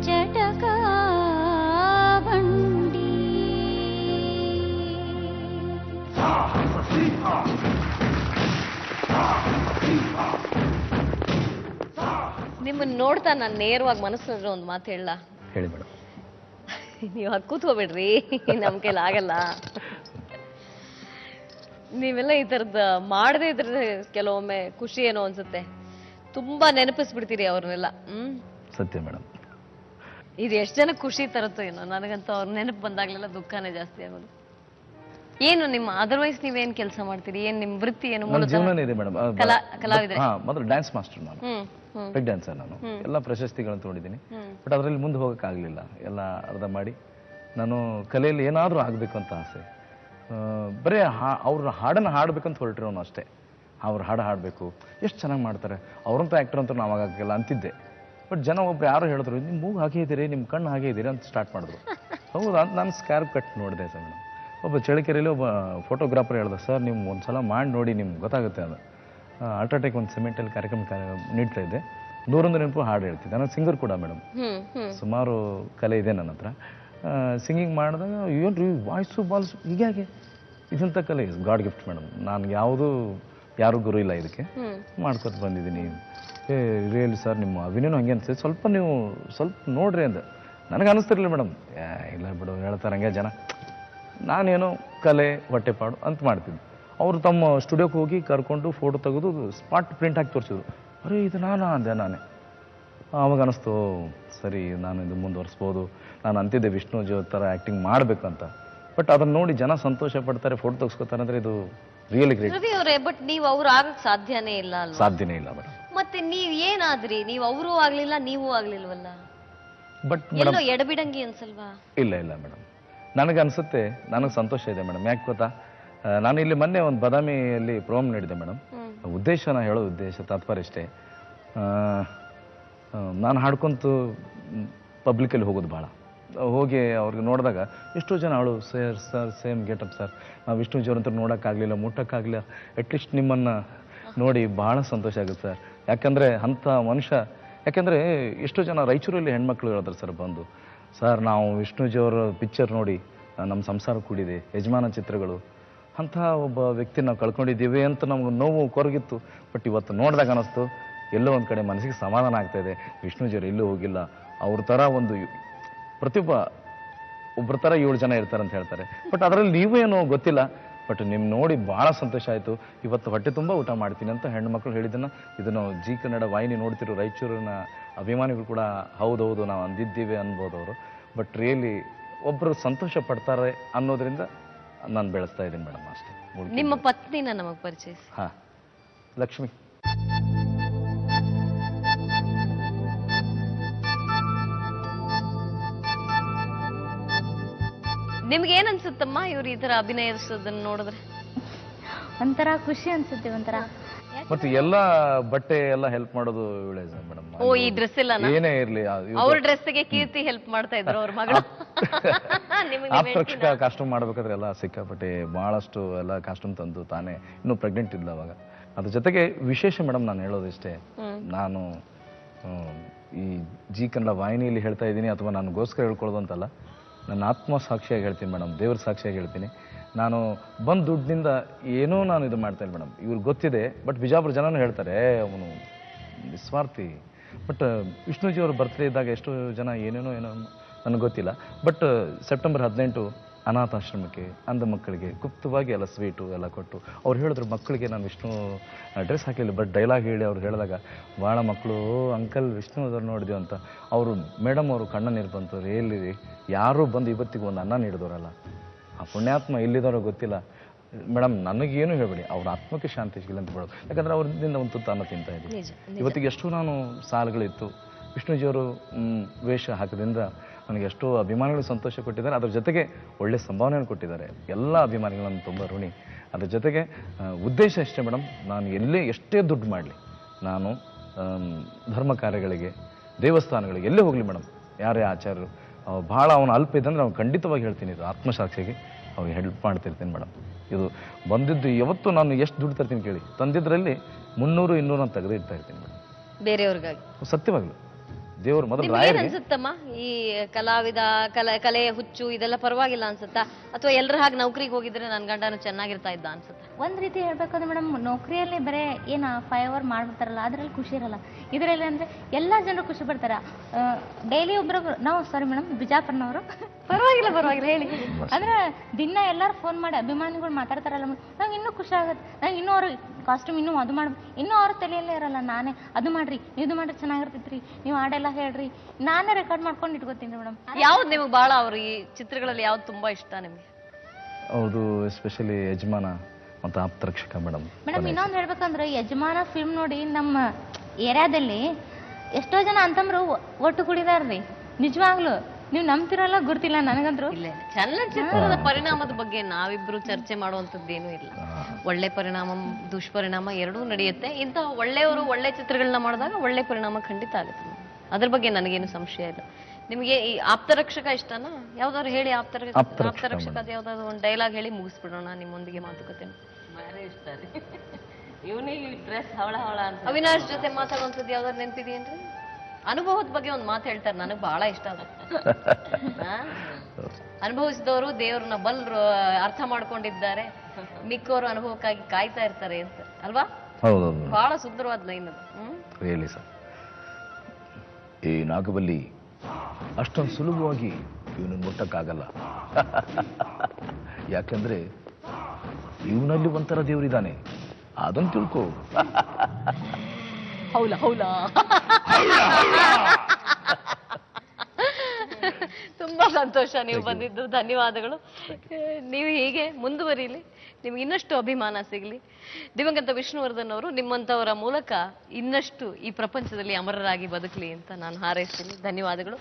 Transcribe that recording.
ಜಟಕ ಬಂಡಿ ನಿಮ್ಮನ್ನ ನೋಡ್ತಾ ನಾನು ನೇರವಾಗಿ ಮನಸ್ಸಿನ ಒಂದು ಮಾತು ಹೇಳಲ್ಲ. ಹೇಳಿ ಮೇಡಮ್. ನೀವು ಕೂತ್ಕೋಬೇಡ್ರಿ, ನಮ್ ಕೈಲಿ ಆಗಲ್ಲ. ನೀವೆಲ್ಲ ಈ ತರದ್ ಮಾಡದೇ ಇದ್ರೆ ಕೆಲವೊಮ್ಮೆ ಖುಷಿ ಏನೋ ಅನ್ಸುತ್ತೆ. ತುಂಬಾ ನೆನಪಿಸ್ಬಿಡ್ತೀರಿ ಅವ್ರನ್ನೆಲ್ಲ. ಸತ್ಯ ಮೇಡಮ್. ಇದು ಎಷ್ಟು ಜನ ಖುಷಿ ತರುತ್ತೋ ಏನೋ, ನನಗಂತೂ ಅವ್ರ ನೆನಪು ಬಂದಾಗ್ಲೆಲ್ಲ ದುಃಖನೇ ಜಾಸ್ತಿ ಆಗೋದು. ಏನು ನಿಮ್ಮ ಅದರ್ವೈಸ್ ನೀವೇನ್ ಕೆಲಸ ಮಾಡ್ತೀರಿ? ಏನ್ ನಿಮ್ ವೃತ್ತಿ ಏನು? ಜೀವನ ಇದೆ ಮೇಡಮ್. ಕಲಾವಿದ್ರೆ? ಮೊದಲು ಡ್ಯಾನ್ಸ್ ಮಾಸ್ಟರ್ ನಾನು, ಬ್ರೇಕ್ ಡ್ಯಾನ್ಸರ್ ನಾನು. ಎಲ್ಲ ಪ್ರಶಸ್ತಿಗಳನ್ನು ತಗೊಂಡಿದ್ದೀನಿ. ಬಟ್ ಅದರಲ್ಲಿ ಮುಂದೆ ಹೋಗೋಕ್ಕಾಗಲಿಲ್ಲ. ಎಲ್ಲ ಅರ್ಧ ಮಾಡಿ ನಾನು ಕಲೆಯಲ್ಲಿ ಏನಾದರೂ ಆಗಬೇಕು ಅಂತ ಆಸೆ. ಬರೀ ಅವ್ರ ಹಾಡನ್ನು ಹಾಡಬೇಕಂತ ಹೊರಟಿರೋನು ಅಷ್ಟೇ. ಅವ್ರ ಹಾಡು ಹಾಡಬೇಕು, ಎಷ್ಟು ಚೆನ್ನಾಗಿ ಮಾಡ್ತಾರೆ ಅವ್ರಂತ ಆ್ಯಕ್ಟರ್ ಅಂತ ನಾವು ಆಗೋಕ್ಕಿಲ್ಲ ಅಂತಿದ್ದೆ. ಬಟ್ ಜನ ಒಬ್ರು ಯಾರು ಹೇಳಿದ್ರು, ನಿಮ್ಮ ಮೂಗು ಹಾಗೆ ಇದ್ದೀರಿ, ನಿಮ್ಮ ಕಣ್ಣು ಹಾಗೆ ಇದ್ದೀರಿ ಅಂತ ಸ್ಟಾರ್ಟ್ ಮಾಡಿದ್ರು. ಹೌದು, ಅದು ನಾನು ಸ್ಕ್ಯಾರ್ಪ್ ಕಟ್ ನೋಡಿದೆ ಸರ್ ಮೇಡಮ್. ಒಬ್ಬ ಚಳ್ಳಕೆರೆಯಲ್ಲಿ ಒಬ್ಬ ಫೋಟೋಗ್ರಾಫರ್ ಹೇಳ್ದೆ, ಸರ್ ನೀವು ಒಂದು ಸಲ ಮಾಡಿ ನೋಡಿ, ನಿಮ್ಗೆ ಗೊತ್ತಾಗುತ್ತೆ. ಅದು ಅಲ್ಟ್ರಾಟೆಕ್ ಒಂದು ಸಿಮೆಂಟಲ್ಲಿ ಕಾರ್ಯಕ್ರಮ ನೀಡ್ತಾ ಇದ್ದೆ. 101 ನೆನಪು ಹಾಡು ಹೇಳ್ತಿದ್ದೆ. ನಾನು ಸಿಂಗರ್ ಕೂಡ ಮೇಡಮ್, ಸುಮಾರು ಕಲೆ ಇದೆ ನನ್ನ ಹತ್ರ. ಸಿಂಗಿಂಗ್ ಮಾಡಿದಾಗ ಏನ್ರಿ ವಾಯ್ಸು ಬಾಲ್ಸು ಹೀಗೆ ಇದಂಥ ಕಲೆ ಗಾಡ್ ಗಿಫ್ಟ್ ಮೇಡಮ್. ನಾನು ಯಾರೂ ಗುರು ಇಲ್ಲ ಇದಕ್ಕೆ, ಮಾಡ್ಕೊತ ಬಂದಿದ್ದೀನಿ. ರಿಯಲಿ ಸರ್ ನಿಮ್ಮ ಅಭಿನಯನೂ ಹಂಗೆ ಅನ್ಸುತ್ತೆ, ಸ್ವಲ್ಪ ನೋಡ್ರಿ ಅಂದೆ. ನನಗೆ ಅನಿಸ್ತಿರ್ಲಿಲ್ಲ ಮೇಡಮ್. ಇಲ್ಲ ಬಿಡು ಹೇಳ್ತಾರೆ ಹಂಗೆ ಜನ. ನಾನೇನೋ ಕಲೆ ಹೊಟ್ಟೆಪಾಡು ಅಂತ ಮಾಡ್ತಿದ್ದೆ. ಅವರು ತಮ್ಮ ಸ್ಟುಡಿಯೋಕ್ಕೆ ಹೋಗಿ ಕರ್ಕೊಂಡು ಫೋಟೋ ತೆಗೆದು ಸ್ಪಾಟ್ ಪ್ರಿಂಟ್ ಹಾಕಿ ತೋರಿಸಿದ್ರು. ಅರೆ ಇದು ಅಂದೆ ನಾನೇ. ಆವಾಗ ಅನ್ನಿಸ್ತು, ಸರಿ ನಾನು ಇದು ಮುಂದುವರಿಸ್ಬೋದು. ನಾನು ಅಂತಿದ್ದೆ ವಿಷ್ಣು ಥರ ಆ್ಯಕ್ಟಿಂಗ್ ಮಾಡಬೇಕಂತ. ಬಟ್ ಅದನ್ನು ನೋಡಿ ಜನ ಸಂತೋಷ ಪಡ್ತಾರೆ, ಫೋಟೋ ತೆಗೆಸ್ಕೊತಾರೆ ಅಂದರೆ ಇದು ರಿಯಲಿ ಗ್ರೇಟ್. ಬಟ್ ನೀವು ಅವ್ರು ಆಗಕ್ಕೆ ಸಾಧ್ಯನೇ ಇಲ್ಲ ಅಲ್ವಾ? ಸಾಧ್ಯನೇ ಇಲ್ಲ ಮೇಡಮ್. ಮತ್ತೆ ನೀವ್ ಏನಾದ್ರಿ? ನೀವು ಅವರು ಆಗ್ಲಿಲ್ಲ, ನೀವು ಆಗ್ಲಿಲ್ವಲ್ಲ. ಬಟ್ ಎಲ್ಲೋ ಎಡಬಿಡಂಗಿ ಅನ್ಸಲ್ವಾ? ಇಲ್ಲ ಮೇಡಮ್, ನನಗೆ ಅನ್ಸುತ್ತೆ. ನನಗೆ ಸಂತೋಷ ಇದೆ ಮೇಡಮ್. ಯಾಕೆ ಗೊತ್ತಾ, ನಾನು ಇಲ್ಲಿ ಮೊನ್ನೆ ಒಂದು ಬದಾಮಿಯಲ್ಲಿ ಪ್ರೋಗ್ರಾಮ್ ನೀಡಿದೆ ಮೇಡಮ್. ಹೇಳೋ ಉದ್ದೇಶ ತಾತ್ಪರ್ಯ ಇಷ್ಟೇ. ನಾನು ಹಾಡ್ಕೊಂತು ಪಬ್ಲಿಕಲ್ಲಿ ಹೋಗೋದು ಭಾಳ. ಹೋಗಿ ಅವ್ರಿಗೆ ನೋಡಿದಾಗ ಎಷ್ಟೋ ಜನ ಸರ್ ಸೇಮ್ ಗೆಟಪ್ ಸರ್, ನಾವು ವಿಷ್ಣು ಜೋರಂತ ನೋಡೋಕ್ಕಾಗಲಿಲ್ಲ, ಮುಟ್ಟೋಕ್ಕಾಗಲಿಲ್ಲ, ಅಟ್ಲೀಸ್ಟ್ ನಿಮ್ಮನ್ನು ನೋಡಿ ಭಾಳ ಸಂತೋಷ ಆಗುತ್ತೆ ಸರ್. ಯಾಕಂದರೆ ಅಂಥ ಮನುಷ್ಯ. ಯಾಕೆಂದರೆ ಎಷ್ಟೋ ಜನ ರಾಯಚೂರಲ್ಲಿ ಹೆಣ್ಮಕ್ಳು ಹೇಳಿದ್ರು ಸರ್ ಬಂದು, ಸರ್ ನಾವು ವಿಷ್ಣುಜಿಯವರ ಪಿಕ್ಚರ್ ನೋಡಿ ನಮ್ಮ ಸಂಸಾರ ಕೂಡಿದೆ, ಯಜಮಾನ ಚಿತ್ರಗಳು, ಅಂಥ ಒಬ್ಬ ವ್ಯಕ್ತಿ ನಾವು ಕಳ್ಕೊಂಡಿದ್ದೀವಿ ಅಂತ ನಮ್ಗೆ ನೋವು ಕೊರಗಿತ್ತು. ಬಟ್ ಇವತ್ತು ನೋಡಿದಾಗ ಅನ್ನಿಸ್ತು, ಎಲ್ಲೋ ಒಂದು ಕಡೆ ಮನಸ್ಸಿಗೆ ಸಮಾಧಾನ ಆಗ್ತಾಯಿದೆ. ವಿಷ್ಣುಜಿಯವರು ಎಲ್ಲೂ ಹೋಗಿಲ್ಲ, ಅವ್ರ ಥರ ಒಂದು ಒಬ್ಬರ ಥರ 7 ಜನ ಇರ್ತಾರೆ ಅಂತ ಹೇಳ್ತಾರೆ. ಬಟ್ ಅದರಲ್ಲಿ ನೀವು ಏನೋ ಗೊತ್ತಿಲ್ಲ. ಬಟ್ ನಿಮ್ಮ ನೋಡಿ ಭಾಳ ಸಂತೋಷ ಆಯಿತು. ಇವತ್ತು ಹೊಟ್ಟೆ ತುಂಬ ಊಟ ಮಾಡ್ತೀನಿ ಅಂತ ಹೆಣ್ಣುಮಕ್ಳು ಹೇಳಿದ್ದನ್ನು ಇದನ್ನು ಜಿ ಕನ್ನಡ ವಾಹಿನಿ ನೋಡ್ತಿರೋ ರಾಯಚೂರಿನ ಅಭಿಮಾನಿಗಳು ಕೂಡ ಹೌದೌದು ನಾವು ಅಂದಿದ್ದೀವಿ ಅನ್ಬೋದು ಅವರು. ಬಟ್ ರಿಯಲಿ ಒಬ್ಬರು ಸಂತೋಷ ಪಡ್ತಾರೆ ಅನ್ನೋದ್ರಿಂದ ನಾನು ಬೆಳೆಸ್ತಾ ಇದ್ದೀನಿ ಮೇಡಮ್ ಅಷ್ಟೇ. ನಿಮ್ಮ ಪತ್ನಿನ ನಮಗೆ ಪರಿಚಯಿಸಿ. ಹಾಂ, ಲಕ್ಷ್ಮಿ. ನಿಮ್ಗೆ ಏನ್ ಅನ್ಸುತ್ತಮ್ಮ ಇವ್ರು ಈ ತರ ಅಭಿನಯಿಸೋದನ್ನ ನೋಡಿದ್ರೆ? ಒಂಥರ ಖುಷಿ ಅನ್ಸುತ್ತೆ. ಒಂಥರ ಮತ್ತೆ ಎಲ್ಲ ಬಟ್ಟೆ ಎಲ್ಲ ಹೆಲ್ಪ್ ಮಾಡೋದು ಇವಳೇ ಮೇಡಮ್. ಓ, ಈ ಡ್ರೆಸ್ ಇಲ್ಲ ಏನೇ ಇರ್ಲಿ ಅವ್ರ ಡ್ರೆಸ್ಗೆ ಕೀರ್ತಿ ಹೆಲ್ಪ್ ಮಾಡ್ತಾ ಇದ್ರು ಅವ್ರ ಮಗಳು. ಅಪ್ರಕ್ಷಕ ಕಾಸ್ಟ್ಯೂಮ್ ಮಾಡ್ಬೇಕಾದ್ರೆ ಎಲ್ಲ ಸಿಕ್ಕಾಪಟ್ಟೆ ಬಹಳಷ್ಟು ಎಲ್ಲ ಕಾಸ್ಟ್ಯೂಮ್ ತಂದು ತಾನೇ. ಇನ್ನೂ ಪ್ರೆಗ್ನೆಂಟ್ ಇಲ್ಲ ಅವಾಗ. ಅದ್ರ ಜೊತೆಗೆ ವಿಶೇಷ ಮೇಡಮ್ ನಾನು ಹೇಳೋದಿಷ್ಟೇ, ನಾನು ಈ ಜಿ ಕನ್ನಡ ವಾಹಿನಿಯಲ್ಲಿ ಹೇಳ್ತಾ ಇದ್ದೀನಿ ಅಥವಾ ನನಗೋಸ್ಕರ ಹೇಳ್ಕೊಳ್ಳೋದು ಅಂತಲ್ಲ, ನನ್ನ ಆತ್ಮ ಸಾಕ್ಷಿಯಾಗಿ ಹೇಳ್ತೀನಿ ಮೇಡಮ್, ದೇವ್ರ ಸಾಕ್ಷಿಯಾಗಿ ಹೇಳ್ತೀನಿ. ನಾನು ಬಂದು ದುಡ್ಡಿನಿಂದ ಏನೂ ನಾನು ಇದು ಮಾಡ್ತಾ ಇಲ್ಲ ಮೇಡಮ್. ಇವ್ರಿಗೆ ಗೊತ್ತಿದೆ. ಬಟ್ ಬಿಜಾಪುರ ಜನನೂ ಹೇಳ್ತಾರೆ ಅವನು ನಿಸ್ವಾರ್ಥಿ. ಬಟ್ ವಿಷ್ಣುಜಿಯವ್ರ ಬರ್ತ್ಡೇ ಇದ್ದಾಗ ಎಷ್ಟೋ ಜನ ಏನೇನೋ ನನಗೆ ಗೊತ್ತಿಲ್ಲ. ಬಟ್ ಸೆಪ್ಟೆಂಬರ್ 18 ಅನಾಥಾಶ್ರಮಕ್ಕೆ ಅಂಧ ಮಕ್ಕಳಿಗೆ ಗುಪ್ತವಾಗಿ ಎಲ್ಲ ಸ್ವೀಟು ಎಲ್ಲ ಕೊಟ್ಟು ಅವ್ರು ಹೇಳಿದ್ರು, ಮಕ್ಕಳಿಗೆ ನಾನು ವಿಷ್ಣು ಡ್ರೆಸ್ ಹಾಕಲಿಲ್ಲ ಬಟ್ ಡೈಲಾಗ್ ಹೇಳಿ ಅವ್ರು ಹೇಳಿದಾಗ ಭಾಳ ಮಕ್ಕಳು ಅಂಕಲ್ ವಿಷ್ಣು ಅದನ್ನು ನೋಡಿದೆವು ಅಂತ. ಅವರು ಮೇಡಮ್ ಅವರು ಕಣ್ಣ ನೀರು ಬಂತು. ರಿಯಲಿ ಯಾರೂ ಬಂದು ಇವತ್ತಿಗೂ ಒಂದು ಅನ್ನ ನೀಡಿದವರಲ್ಲ. ಆ ಪುಣ್ಯಾತ್ಮ ಎಲ್ಲಿದ್ದಾರೋ ಗೊತ್ತಿಲ್ಲ ಮೇಡಮ್. ನನಗೇನು ಹೇಳಬೇಡಿ, ಅವ್ರ ಆತ್ಮಕ್ಕೆ ಶಾಂತಿ ಸಿಗಲಿ ಅಂತ ಹೇಳೋದು. ಯಾಕಂದರೆ ಅವ್ರಿಂದ ಒಂದು ತುತ್ತು ಅನ್ನ ತಿಂತಾ ಇದ್ದೀನಿ. ಇವತ್ತಿಗೆ ಎಷ್ಟೋ ನಾನು ಸಾಲುಗಳಿತ್ತು. ವಿಷ್ಣುಜಿಯವರು ವೇಷ ಹಾಕೋದ್ರಿಂದ ನನಗೆ ಎಷ್ಟೋ ಅಭಿಮಾನಿಗಳು ಸಂತೋಷ ಕೊಟ್ಟಿದ್ದಾರೆ. ಅದ್ರ ಜೊತೆಗೆ ಒಳ್ಳೆ ಸಂಭಾವನೆಯನ್ನು ಕೊಟ್ಟಿದ್ದಾರೆ. ಎಲ್ಲ ಅಭಿಮಾನಿಗಳನ್ನು ತುಂಬ ಋಣಿ. ಅದ್ರ ಜೊತೆಗೆ ಉದ್ದೇಶ ಇಷ್ಟೇ ಮೇಡಮ್, ನಾನು ಎಷ್ಟೇ ದುಡ್ಡು ಮಾಡಲಿ, ನಾನು ಧರ್ಮ ಕಾರ್ಯಗಳಿಗೆ ದೇವಸ್ಥಾನಗಳಿಗೆ ಎಲ್ಲೇ ಹೋಗಲಿ ಮೇಡಮ್, ಯಾರೇ ಆಚಾರ್ಯರು ಭಾಳ ಅವನು ಅಲ್ಪ ಇದ್ದಂದ್ರೆ ಅವ್ನು ಖಂಡಿತವಾಗಿ ಹೇಳ್ತೀನಿ, ಇದು ಆತ್ಮಸಾಕ್ಷಿಗೆ ಅವ್ರಿಗೆ ಹೆಲ್ಪ್ ಮಾಡ್ತಿರ್ತೀನಿ ಮೇಡಮ್. ಇದು ಬಂದಿದ್ದು ಯಾವತ್ತು ನಾನು ಎಷ್ಟು ದುಡ್ಡು ತರ್ತೀನಿ ಕೇಳಿ, ತಂದಿದ್ರಲ್ಲಿ 300-200 ನಾನು ತೆಗೆದಿಡ್ತಾ ಇರ್ತೀನಿ ಮೇಡಮ್, ಬೇರೆಯವ್ರಿಗಾಗಿ. ಸತ್ಯವಾಗ್ಲು ದೇವ್ರು ಮೊದಲು ಏನ್ ರಾಯರಿಗೆ ಅನ್ಸುತ್ತಮ್ಮ ಈ ಕಲಾವಿದ ಕಲೆ ಹುಚ್ಚು ಇದೆಲ್ಲ ಪರವಾಗಿಲ್ಲ ಅನ್ಸುತ್ತಾ ಅಥವಾ ಎಲ್ರ ಹಾಗೆ ನೌಕರಿಗೆ ಹೋಗಿದ್ರೆ ನನ್ ಗಂಡನು ಚೆನ್ನಾಗಿರ್ತಾ ಇದ್ದ ಅನ್ಸುತ್ತಾ? ಒಂದ್ ರೀತಿ ಹೇಳ್ಬೇಕಂದ್ರೆ ಮೇಡಮ್, ನೌಕರಿಯಲ್ಲಿ ಬರೀ ಏನ 5 ಅವರ್ ಮಾಡ್ಬಿಡ್ತಾರಲ್ಲ, ಅದ್ರಲ್ಲಿ ಖುಷಿ ಇರಲ್ಲ. ಇದರಲ್ಲಿ ಅಂದ್ರೆ ಎಲ್ಲಾ ಜನರು ಖುಷಿ ಪಡ್ತಾರ. ಡೈಲಿ ಒಬ್ರೊಬ್ರು ನಾವು, ಸಾರಿ ಮೇಡಮ್, ಬಿಜಾಪುರ್ನವರು ಪರವಾಗಿಲ್ಲ ಹೇಳಿ. ಅಂದ್ರೆ ದಿನ ಎಲ್ಲಾರು ಫೋನ್ ಮಾಡಿ ಅಭಿಮಾನಿಗಳು ಮಾತಾಡ್ತಾರಲ್ಲ, ನಂಗೆ ಇನ್ನೂ ಖುಷಿ ಆಗತ್ತೆ. ನಂಗೆ ಇನ್ನೂ ಅವ್ರು ಕಾಸ್ಟ್ಯೂಮ್ ಇನ್ನೂ ಅದು ಮಾಡ್, ಇನ್ನೂ ಅವ್ರ ತಲೆಯಲ್ಲೇ ಇರಲ್ಲ. ನಾನೇ ಅದು ಮಾಡ್ರಿ, ಇದು ಮಾಡ್ರಿ ಚೆನ್ನಾಗಿರ್ತೈತ್ರಿ, ನೀವು ಹಾಡೆಲ್ಲ ಹೇಳ್ರಿ, ನಾನೇ ರೆಕಾರ್ಡ್ ಮಾಡ್ಕೊಂಡು ಇಟ್ಕೋತೀನಿ ಮೇಡಮ್. ಯಾವ್ದು ನಿಮಗೆ ಬಹಳ ಅವ್ರ ಈ ಚಿತ್ರಗಳಲ್ಲಿ ಯಾವ್ದು ತುಂಬಾ ಇಷ್ಟ ನಿಮ್ಗೆ? ಹೌದು, ಎಸ್ಪೆಷಲಿ ಯಜಮಾನ ಮತ್ತು ಆಪ್ತರಕ್ಷಕ ಮೇಡಮ್. ಮೇಡಮ್ ಇನ್ನೊಂದು ಹೇಳ್ಬೇಕಂದ್ರೆ, ಯಜಮಾನ ಫಿಲ್ಮ್ ನೋಡಿ ನಮ್ಮ ಏರಿಯಾದಲ್ಲಿ ಎಷ್ಟೋ ಜನ ಅಂತಂದ್ರು ಒಟ್ಟು ಕುಡಿದಾರ್ರಿ. ನಿಜವಾಗ್ಲು ನೀವು ನಂಬ್ತಿರಲ್ಲ ಗುರ್ತಿಲ್ಲ ನನಗಂದ್ರು. ಇಲ್ಲ, ಚಲನಚಿತ್ರದ ಪರಿಣಾಮದ ಬಗ್ಗೆ ನಾವಿಬ್ರು ಚರ್ಚೆ ಮಾಡುವಂತದ್ದೇನೂ ಇಲ್ಲ. ಒಳ್ಳೆ ಪರಿಣಾಮ ದುಷ್ಪರಿಣಾಮ ಎರಡೂ ನಡೆಯುತ್ತೆ. ಇಂತಹ ಒಳ್ಳೆಯವರು ಒಳ್ಳೆ ಚಿತ್ರಗಳನ್ನ ಮಾಡಿದಾಗ ಒಳ್ಳೆ ಪರಿಣಾಮ ಖಂಡಿತ ಆಗುತ್ತೆ. ಅದ್ರ ಬಗ್ಗೆ ನನಗೇನು ಸಂಶಯ ಇಲ್ಲ. ನಿಮಗೆ ಈ ಆಪ್ತರಕ್ಷಕ ಇಷ್ಟನಾ? ಯಾವ್ದಾದ್ರು ಹೇಳಿ. ಆಪ್ತರಕ್ಷಕ ಅದು ಯಾವ್ದಾದ್ರು ಒಂದು ಡೈಲಾಗ್ ಹೇಳಿ ಮುಗಿಸ್ಬಿಡೋಣ ನಿಮ್ಮೊಂದಿಗೆ ಮಾತುಕತೆ. ಇವನಿಗೆ ಡ್ರೆಸ್ ಹವಳ ಹವಳ ಅಂತ. ಅವಿನಾಶ್ ಜೊತೆ ಮಾತಾಡುವಂಥದ್ದು ಯಾವ್ದಾದ್ರು ನೆನಪಿದೆಯೇನ್ರಿ? ಅನುಭವದ ಬಗ್ಗೆ ಒಂದು ಮಾತು ಹೇಳ್ತಾರೆ, ನನಗೆ ಬಹಳ ಇಷ್ಟ ಅದು. ಅನುಭವಿಸಿದವರು ದೇವ್ರನ್ನ ಬಲ್ರು ಅರ್ಥ ಮಾಡ್ಕೊಂಡಿದ್ದಾರೆ, ಮಿಕ್ಕವರು ಅನುಭವಕ್ಕಾಗಿ ಕಾಯ್ತಾ ಇರ್ತಾರೆ ಅಂತ ಅಲ್ವಾ? ಹೌದೌದು, ಬಹಳ ಸುಂದರವಾದ ಲೈನ್ ಅದು. Really sir. ಈ ನಾಗಬಲ್ಲಿ ಅಷ್ಟೊಂದು ಸುಲಭವಾಗಿ ಇವನನ್ನು ಮುಟ್ಟಕ್ಕಾಗಲ್ಲ. ಯಾಕಂದ್ರೆ ಇವನಲ್ಲಿ ಒಂಥರ ದೇವರಿದ್ದಾನೆ, ಅದನ್ನು ತಿಳ್ಕೋ. ಹೌಲಾ ತುಂಬಾ ಸಂತೋಷ ನೀವು ಬಂದಿದ್ದು, ಧನ್ಯವಾದಗಳು. ನೀವು ಹೀಗೆ ಮುಂದುವರಿಲಿ, ನಿಮ್ಗೆ ಇನ್ನಷ್ಟು ಅಭಿಮಾನ ಸಿಗಲಿ. ದಿವಂಗತ ವಿಷ್ಣುವರ್ಧನ್ ಅವರು ನಿಮ್ಮಂಥವರ ಮೂಲಕ ಇನ್ನಷ್ಟು ಈ ಪ್ರಪಂಚದಲ್ಲಿ ಅಮರರಾಗಿ ಬದುಕಲಿ ಅಂತ ನಾನು ಹಾರೈಸ್ತೀನಿ. ಧನ್ಯವಾದಗಳು.